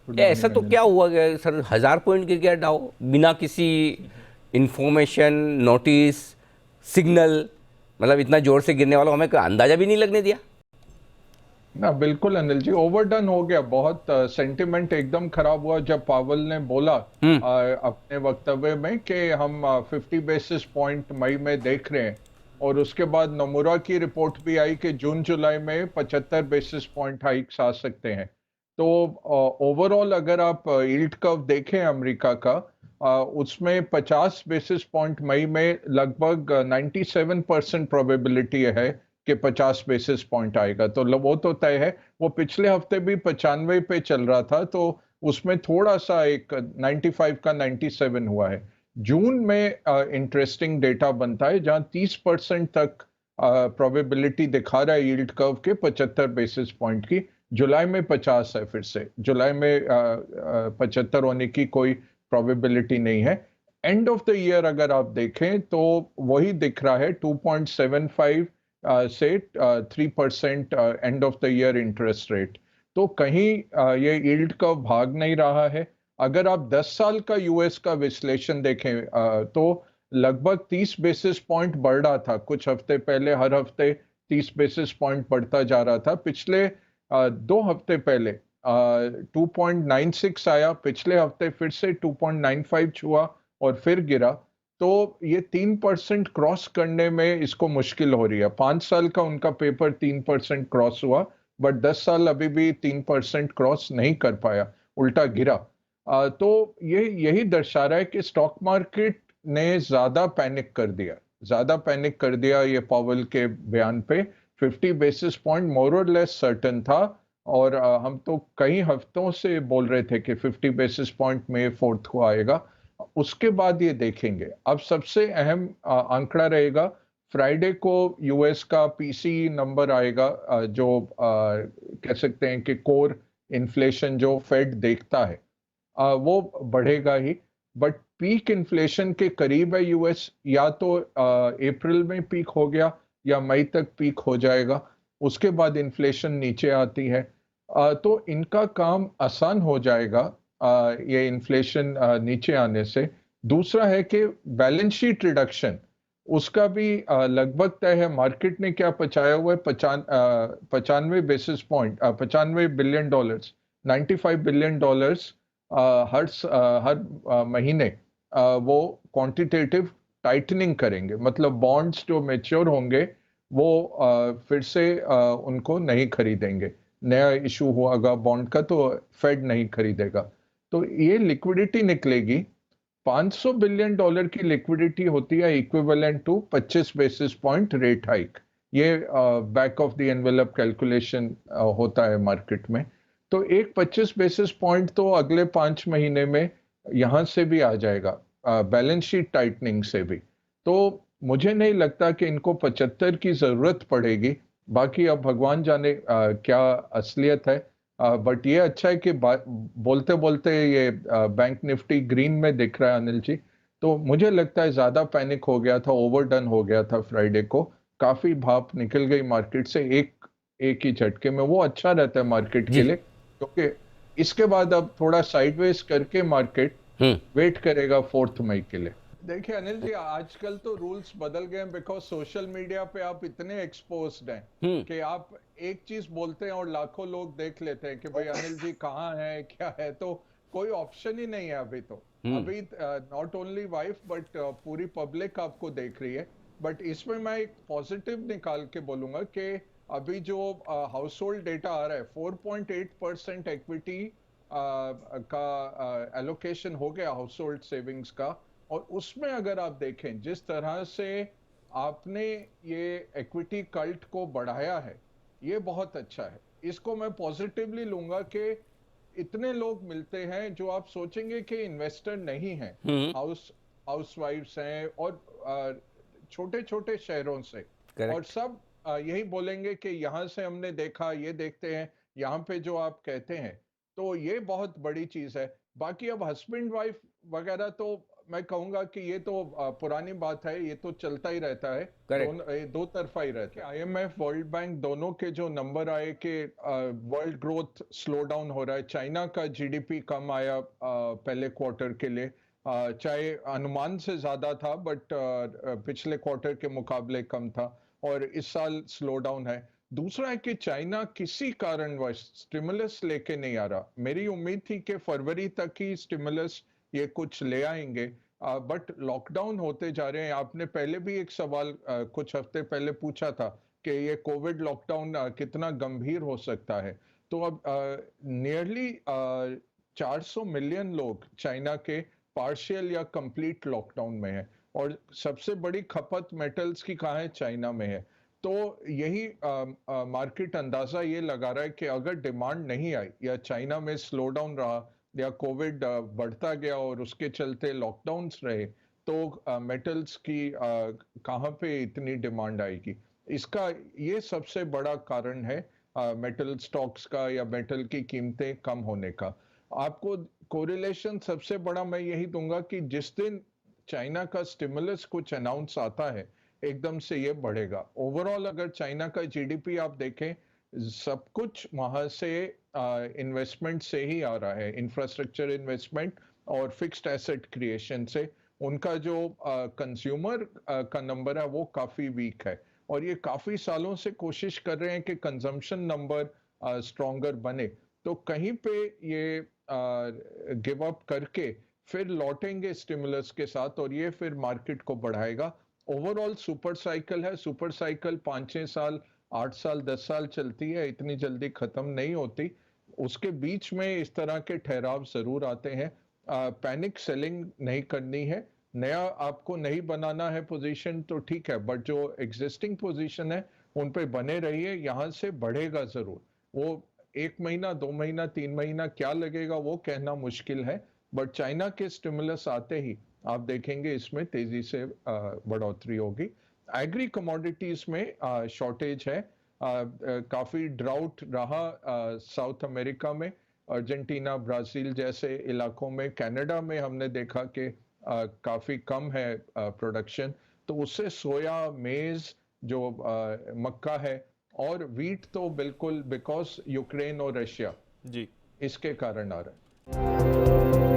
Good ये ऐसा morning तो अनिल क्या जी। हुआ गया सर, 1000 पॉइंट गिर गया डाउ बिना किसी इंफॉर्मेशन, नोटिस, सिग्नल। मतलब इतना जोर से गिरने वाला हमें कोई अंदाजा भी नहीं लगने दिया। ना बिल्कुल अनिल जी, ओवरडन हो गया बहुत। सेंटिमेंट एकदम खराब हुआ जब पावल ने बोला हम्म। अपने वक्तव्य में कि हम 50 बेसिस पॉइंट मई में देख रहे हैं। और उसके बाद नोमुरा की रिपोर्ट भी आई कि जून जुलाई में 75 बेसिस पॉइंट हाइक्स आ सकते हैं। तो ओवरऑल अगर आप यील्ड कर्व देखें अमेरिका का, उसमें 50 बेसिस पॉइंट मई में लगभग 97% प्रोबेबिलिटी है कि 50 बेसिस पॉइंट आएगा। तो वो तो तय है। वो पिछले हफ्ते भी 95 पे चल रहा था, तो उसमें थोड़ा सा एक 95 का 97 हुआ है। जून में इंटरेस्टिंग डेटा बनता है जहां 30% तक प्रोबेबिलिटी दिखा रहा है यील्ड कर्व के 75 बेसिस पॉइंट की। जुलाई में 50 है, फिर से जुलाई में 75 होने की कोई प्रोबेबिलिटी नहीं है। एंड ऑफ द ईयर अगर आप देखें तो वही दिख रहा है, 2.75 से 3% end of the year interest rate. तो कहीं ये यील्ड कर्व भाग नहीं रहा है। अगर आप 10 साल का यूएस का विश्लेषण देखें तो लगभग 30 बेसिस पॉइंट बढ़ रहा था कुछ हफ्ते पहले, हर हफ्ते 30 बेसिस पॉइंट बढ़ता जा रहा था। पिछले 2 हफ्ते पहले 2.96 आया, पिछले हफ्ते फिर से 2.95 छुआ और फिर गिरा। तो ये 3% क्रॉस करने में इसको मुश्किल हो रही है। 5 साल का उनका पेपर 3% क्रॉस हुआ, बट 10 साल अभी भी 3% क्रॉस नहीं कर पाया, उल्टा गिरा। तो ये यही दर्शा रहा है कि स्टॉक मार्केट ने ज्यादा पैनिक कर दिया, ज्यादा पैनिक कर दिया ये पावेल के बयान पे। 50 बेसिस पॉइंट मोर और लेस सर्टन था। और हम तो कई हफ्तों से बोल रहे थे कि 50 बेसिस पॉइंट में फोर्थ को आएगा। उसके बाद ये देखेंगे। अब सबसे अहम आंकड़ा रहेगा फ्राइडे को यूएस का पीसी नंबर आएगा, जो कह सकते हैं कि कोर इन्फ्लेशन जो फेड देखता है, वो बढ़ेगा ही। बट पीक इन्फ्लेशन के करीब है यूएस, या तो अप्रैल में पीक हो गया या मई तक पीक हो जाएगा। उसके बाद इन्फ्लेशन नीचे आती है। तो इनका काम आसान हो जाएगा ये इन्फ्लेशन नीचे आने से। दूसरा है कि बैलेंस शीट रिडक्शन, उसका भी लगभग तय है। मार्केट ने क्या पचाया हुआ है, 95 बेसिस पॉइंट, $95 बिलियन, $95 बिलियन हर महीने वो क्वांटिटेटिव टाइटनिंग करेंगे। मतलब बॉन्ड्स जो मेच्योर होंगे वो फिर से उनको नहीं खरीदेंगे। नया इशू होगा बॉन्ड का तो फेड नहीं खरीदेगा। तो ये लिक्विडिटी निकलेगी। $500 बिलियन की लिक्विडिटी होती है equivalent to 25 basis point rate hike. ये back of the envelope calculation होता है मार्केट में। तो एक 25 बेसिस पॉइंट तो अगले 5 महीने में यहां से भी आ जाएगा, बैलेंस शीट टाइटनिंग से भी। तो मुझे नहीं लगता कि इनको 75 की जरूरत पड़ेगी। बाकी अब भगवान जाने क्या असलियत है। बट ये अच्छा है कि बोलते बोलते ये बैंक निफ्टी ग्रीन में दिख रहा है अनिल जी। तो मुझे लगता है ज्यादा पैनिक हो गया था, ओवरडन हो गया था फ्राइडे को। काफी भाप निकल गई मार्केट से एक एक ही झटके में। वो अच्छा रहता है मार्केट के जी। लिए, क्योंकि इसके बाद अब थोड़ा साइडवेज करके मार्केट हम्म। वेट करेगा 4 मई के लिए। देखिए अनिल जी, आजकल तो रूल्स बदल गए हैं, बिकॉज सोशल मीडिया पे आप इतने एक्सपोज्ड हैं हम्म। कि आप एक चीज बोलते हैं और लाखों लोग देख लेते हैं कि भाई अनिल जी कहाँ है, क्या है। तो कोई ऑप्शन ही नहीं है अभी तो। हम्म। अभी नॉट ओनली वाइफ बट पूरी पब्लिक आपको देख रही है। बट इसमें मैं एक पॉजिटिव निकाल के बोलूंगा कि अभी जो हाउस होल्ड डेटा आ रहा है, 4.8% इक्विटी का एलोकेशन हो गया हाउस होल्ड सेविंग्स का। और उसमें अगर आप देखें जिस तरह से आपने ये इक्विटी कल्ट को बढ़ाया है, ये बहुत अच्छा है। इसको मैं पॉजिटिवली लूंगा कि इतने लोग मिलते हैं जो आप सोचेंगे कि इन्वेस्टर नहीं है, हम्म। हाउस हाउसवाइफ्स हैं और छोटे छोटे शहरों से। और करेक्ट। सब यही बोलेंगे कि यहां से हमने देखा, ये देखते हैं यहाँ पे जो आप कहते हैं। तो ये बहुत बड़ी चीज है। बाकी अब हस्बैंड वाइफ वगैरह तो मैं कहूंगा कि ये तो पुरानी बात है, ये तो चलता ही रहता है। Correct. दो तरफा ही रहता है। आईएमएफ, वर्ल्ड बैंक दोनों के जो नंबर आए कि वर्ल्ड ग्रोथ स्लो डाउन हो रहा है, चाइना का जीडीपी कम आया पहले क्वार्टर के लिए, चाहे अनुमान से ज्यादा था बट पिछले क्वार्टर के मुकाबले कम था, और इस साल स्लो डाउन है। दूसरा है कि चाइना किसी कारणवश स्टिमुलस लेके नहीं आ रहा। मेरी उम्मीद थी कि फरवरी तक ही स्टिमुलस ये कुछ ले आएंगे, बट लॉकडाउन होते जा रहे हैं। आपने पहले भी एक सवाल कुछ हफ्ते पहले पूछा था कि ये कोविड लॉकडाउन कितना गंभीर हो सकता है। तो अब नियरली 400 मिलियन लोग चाइना के पार्शियल या कंप्लीट लॉकडाउन में है, और सबसे बड़ी खपत मेटल्स की कहाँ है? चाइना में है। तो यही मार्केट अंदाजा ये लगा रहा है कि अगर डिमांड नहीं आई या चाइना में स्लो डाउन रहा या कोविड बढ़ता गया और उसके चलते लॉकडाउन्स रहे, तो मेटल्स की कहाँ पे इतनी डिमांड आएगी? इसका ये सबसे बड़ा कारण है मेटल स्टॉक्स का या मेटल की कीमतें कम होने का। आपको कोरिलेशन सबसे बड़ा मैं यही दूंगा कि जिस दिन चाइना का स्टिमुलस कुछ अनाउंस आता है, एकदम से ये बढ़ेगा। ओवरऑल अगर चाइना का जीडीपी आप देखें, सब कुछ वहां से इन्वेस्टमेंट से ही आ रहा है, इंफ्रास्ट्रक्चर इन्वेस्टमेंट और फिक्स्ड एसेट क्रिएशन से। उनका जो कंज्यूमर का नंबर है वो काफी वीक है, और ये काफी सालों से कोशिश कर रहे हैं कि कंजम्पशन नंबर स्ट्रॉन्गर बने। तो कहीं पे ये गिव अप करके फिर लौटेंगे स्टिमुलस के साथ, और ये फिर मार्केट को बढ़ाएगा। ओवरऑल सुपर साइकिल है, सुपर साइकिल 5-6 साल, 8 साल, 10 साल चलती है, इतनी जल्दी खत्म नहीं होती। उसके बीच में इस तरह के ठहराव जरूर आते हैं। पैनिक सेलिंग नहीं करनी है। नया आपको नहीं बनाना है पोजीशन तो ठीक है, बट जो एग्जिस्टिंग पोजीशन है उन पे बने रहिए। यहां से बढ़ेगा जरूर। वो 1 महीना, 2 महीना, 3 महीना क्या लगेगा वो कहना मुश्किल है, बट चाइना के स्टिमुलस आते ही आप देखेंगे इसमें तेजी से बढ़ोतरी होगी। एग्री कमोडिटीज में शॉर्टेज है, काफी ड्राउट रहा साउथ अमेरिका में, अर्जेंटीना, ब्राजील जैसे इलाकों में। कनाडा में हमने देखा कि काफी कम है प्रोडक्शन, तो उससे सोया, मेज, जो मक्का है, और वीट तो बिल्कुल बिकॉज यूक्रेन और रशिया जी इसके कारण आ रहा है।